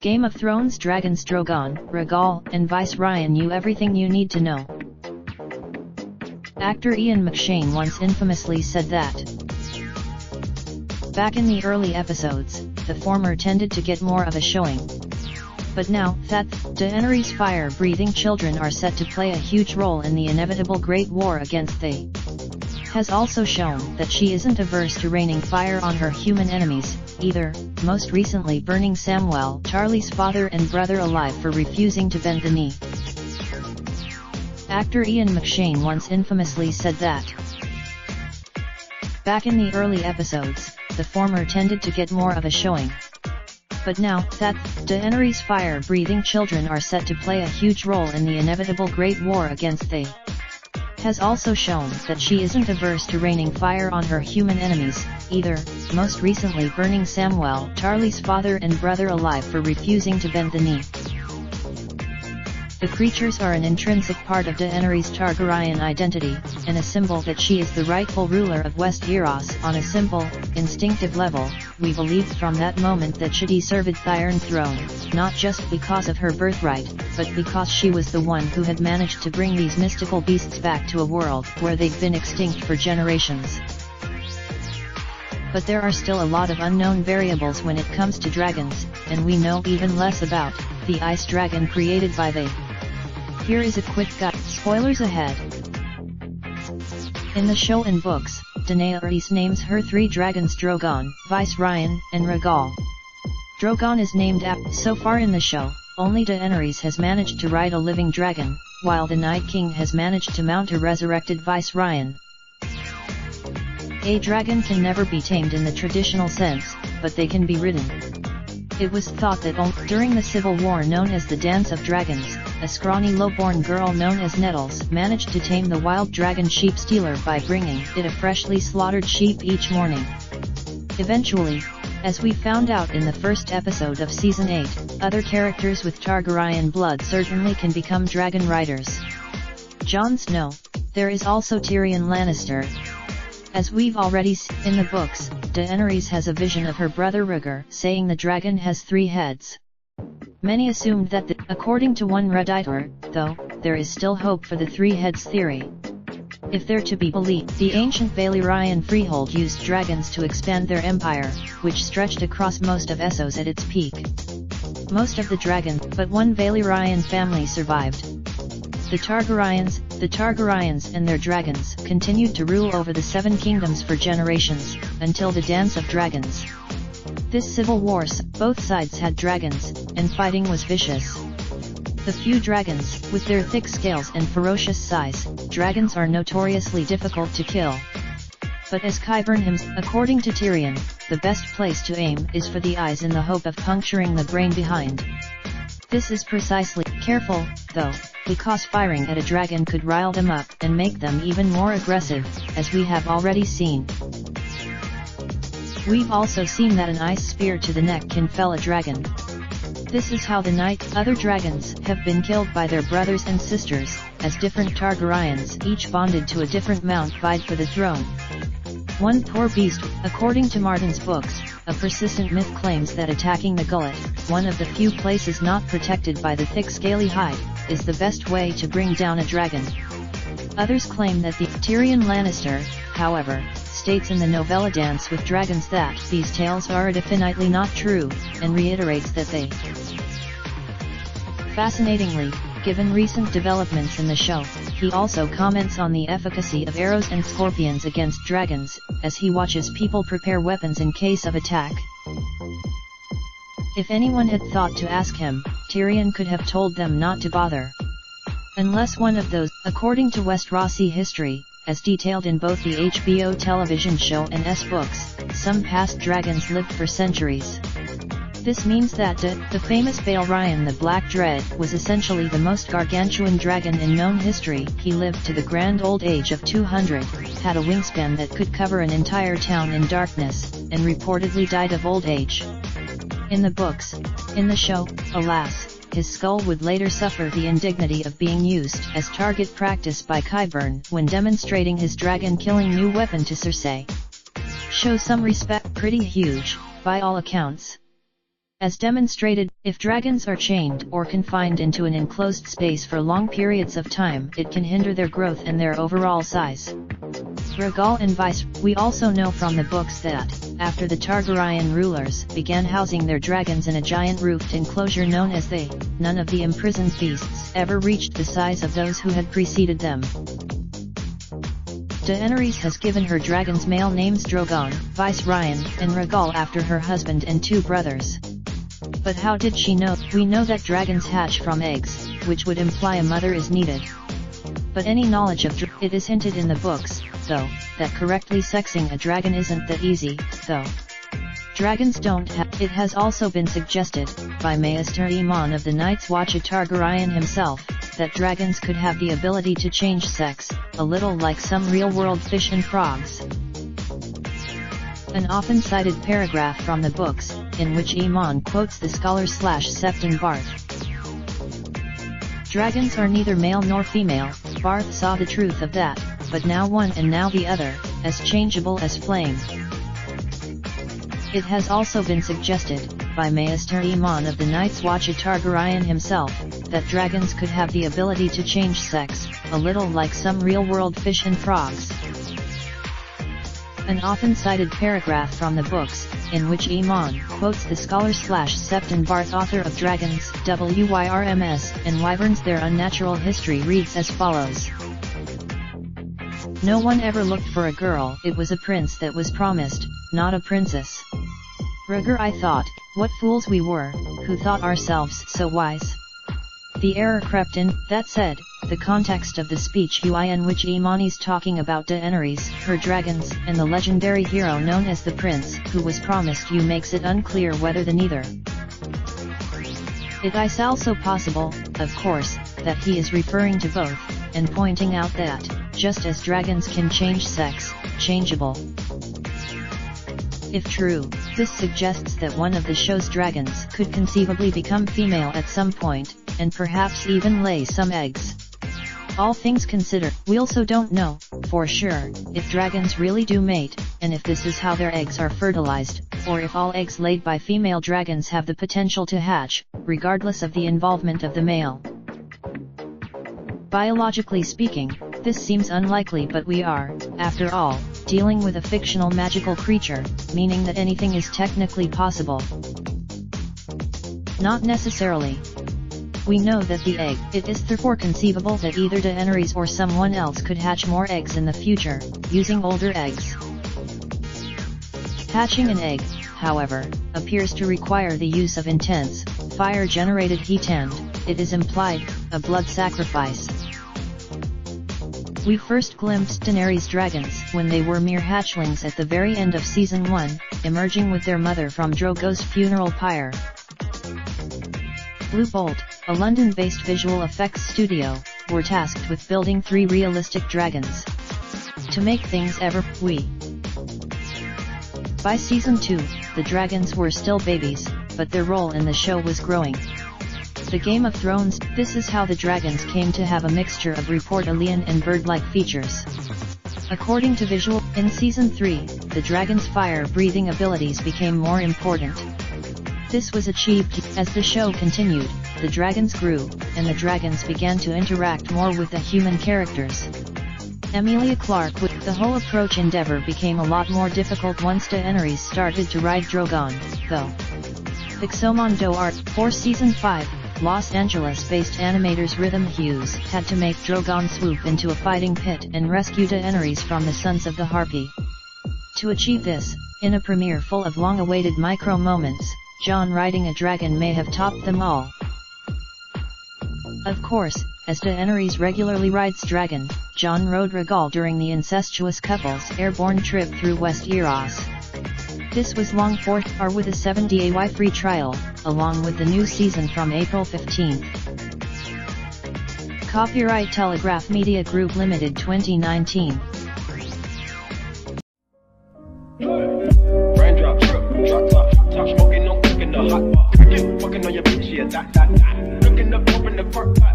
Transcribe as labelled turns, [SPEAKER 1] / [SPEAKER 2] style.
[SPEAKER 1] Game of Thrones Dragons. Drogon, Rhaegal, and Viserion knew everything you need to know. Actor Ian McShane once infamously said that back in the early episodes, the former tended to get more of a showing. But now that Daenerys' fire-breathing children are set to play a huge role in the inevitable Great War against they has also shown that she isn't averse to raining fire on her human enemies, either, most recently burning Samwell Tarly's father and brother alive for refusing to bend the knee. Actor Ian McShane once infamously said that back in the early episodes, the former tended to get more of a showing. But now that Daenerys' fire-breathing children are set to play a huge role in the inevitable Great War against they has also shown that she isn't averse to raining fire on her human enemies, either, most recently burning Samwell Tarly's father and brother alive for refusing to bend the knee. The creatures are an intrinsic part of Daenerys' Targaryen identity, and a symbol that she is the rightful ruler of Westeros. On a simple, instinctive level, we believed from that moment that she deserved the Iron Throne, not just because of her birthright, but because she was the one who had managed to bring these mystical beasts back to a world where they've been extinct for generations. But there are still a lot of unknown variables when it comes to dragons, and we know even less about the ice dragon created by they. Here is a quick guide. Spoilers ahead. In the show and books, Daenerys names her 3 dragons Drogon, Viserion, and Rhaegal. Drogon is named after. So far in the show, only Daenerys has managed to ride a living dragon, while the Night King has managed to mount a resurrected Viserion. A dragon can never be tamed in the traditional sense, but they can be ridden. It was thought that during the civil war known as the Dance of Dragons, a scrawny low-born girl known as Nettles managed to tame the wild dragon sheep stealer by bringing it a freshly slaughtered sheep each morning. Eventually, as we found out in the first episode of Season 8, other characters with Targaryen blood certainly can become dragon riders. Jon Snow. There is also Tyrion Lannister. As we've already seen in the books, Daenerys has a vision of her brother Rhaegar saying the dragon has 3 heads. Many assumed that according to one Redditor, though, there is still hope for the 3 heads theory. If they're to be believed, the ancient Valyrian freehold used dragons to expand their empire, which stretched across most of Essos at its peak. Most of the dragons, but one Valyrian family survived. The Targaryens and their dragons continued to rule over the 7 kingdoms for generations, until the Dance of Dragons. This civil war, both sides had dragons, and fighting was vicious. The few dragons, with their thick scales and ferocious size, dragons are notoriously difficult to kill. But as Qyburn himself, according to Tyrion, the best place to aim is for the eyes in the hope of puncturing the brain behind. This is precisely, careful, though, because firing at a dragon could rile them up and make them even more aggressive, as we have already seen. We've also seen that an ice spear to the neck can fell a dragon. This is how other dragons have been killed by their brothers and sisters, as different Targaryens, each bonded to a different mount, vied for the throne. One poor beast. According to Martin's books, a persistent myth claims that attacking the gullet, one of the few places not protected by the thick scaly hide, is the best way to bring down a dragon. Others claim that the Tyrion Lannister, however, states in the novella Dance with Dragons that these tales are definitely not true, and reiterates that they. Fascinatingly, given recent developments in the show, he also comments on the efficacy of arrows and scorpions against dragons, as he watches people prepare weapons in case of attack. If anyone had thought to ask him, Tyrion could have told them not to bother. Unless one of those, according to Westerosi history, as detailed in both the HBO television show and books, some past dragons lived for centuries. This means that the famous Valyrian the Black Dread was essentially the most gargantuan dragon in known history. He lived to the grand old age of 200, had a wingspan that could cover an entire town in darkness, and reportedly died of old age. In the books, in the show, alas, his skull would later suffer the indignity of being used as target practice by Qyburn when demonstrating his dragon-killing new weapon to Cersei. Show some respect. Pretty huge, by all accounts. As demonstrated, if dragons are chained or confined into an enclosed space for long periods of time, it can hinder their growth and their overall size. Rhaegal and Viserion. We also know from the books that, after the Targaryen rulers began housing their dragons in a giant roofed enclosure known as they, none of the imprisoned beasts ever reached the size of those who had preceded them. Daenerys has given her dragons male names Drogon, Viserion, and Rhaegal after her husband and 2 brothers. But how did she know? We know that dragons hatch from eggs, which would imply a mother is needed. But any knowledge of it is hinted in the books, though, that correctly sexing a dragon isn't that easy, though. Dragons don't have. It has also been suggested, by Maester Aemon of the Night's Watch, a Targaryen himself, that dragons could have the ability to change sex, a little like some real-world fish and frogs. An often cited paragraph from the books, in which Aemon quotes the scholar/Septon Barth. Dragons are neither male nor female. Barth saw the truth of that, but now one and now the other, as changeable as flame. It has also been suggested, by Maester Aemon of the Night's Watch, a Targaryen himself, that dragons could have the ability to change sex, a little like some real-world fish and frogs. An often cited paragraph from the books, in which Aemon quotes the scholar/Septon Barth, author of Dragons, Wyrms, and Wyverns, their unnatural history, reads as follows. No one ever looked for a girl, it was a prince that was promised, not a princess. Rhaegar, I thought, what fools we were, who thought ourselves so wise. The error crept in. That said, the context of the speech in which Aemon is talking about Daenerys, her dragons, and the legendary hero known as the prince who was promised you makes it unclear whether the neither. It is also possible, of course, that he is referring to both, and pointing out that, just as dragons can change sex, changeable. If true, this suggests that one of the show's dragons could conceivably become female at some point, and perhaps even lay some eggs. All things considered, we also don't know, for sure, if dragons really do mate, and if this is how their eggs are fertilized, or if all eggs laid by female dragons have the potential to hatch, regardless of the involvement of the male. Biologically speaking, this seems unlikely, but we are, after all, dealing with a fictional magical creature, meaning that anything is technically possible. Not necessarily. We know that the egg, it is therefore conceivable that either Daenerys or someone else could hatch more eggs in the future, using older eggs. Hatching an egg, however, appears to require the use of intense, fire-generated heat and, it is implied, a blood sacrifice. We first glimpsed Daenerys' dragons when they were mere hatchlings at the very end of Season 1, emerging with their mother from Drogo's funeral pyre. Blue Bolt, a London-based visual effects studio, were tasked with building 3 realistic dragons. To make things By Season 2, the dragons were still babies, but their role in the show was growing. The Game of Thrones, this is how the dragons came to have a mixture of report alien and bird-like features. According to Visual, in Season 3, the dragons' fire-breathing abilities became more important. This was achieved as the show continued, the dragons grew, and the dragons began to interact more with the human characters. Emilia Clarke with the whole approach endeavor became a lot more difficult once Daenerys started to ride Drogon, though. Pixomondo Art, for Season 5, Los Angeles-based animators Rhythm Hughes had to make Drogon swoop into a fighting pit and rescue Daenerys from the Sons of the Harpy. To achieve this, in a premiere full of long-awaited micro-moments, Jon riding a dragon may have topped them all. Of course, as Daenerys regularly rides dragon, Jon rode Rhaegal during the incestuous couple's airborne trip through Westeros. This was long forth with a 7-day free trial, along with the new season from April 15. Copyright Telegraph Media Group Limited 2019.
[SPEAKER 2] Raindrop, drop top, smoking, no cooking the hot bar. Fucking on your bitch, yeah, that. Part 5.